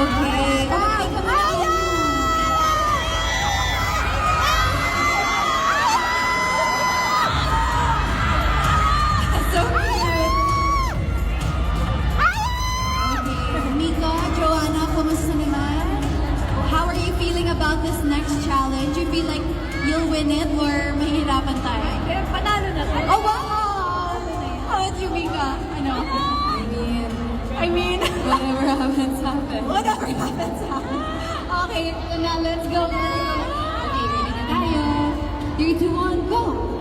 Okay. Bye! So cute! Okay. Mika, Joanna, kumusta naman? How are you feeling about this next challenge? You feel like you'll win it or mahihirapan tayo? Kaya panalo na tayo. Oh, wow! How about you, Mika? Ano? I mean, whatever happens, happens. Whatever happens, happens. Okay, so now let's go. Okay, ready na tayo. 3, 2, 1, go!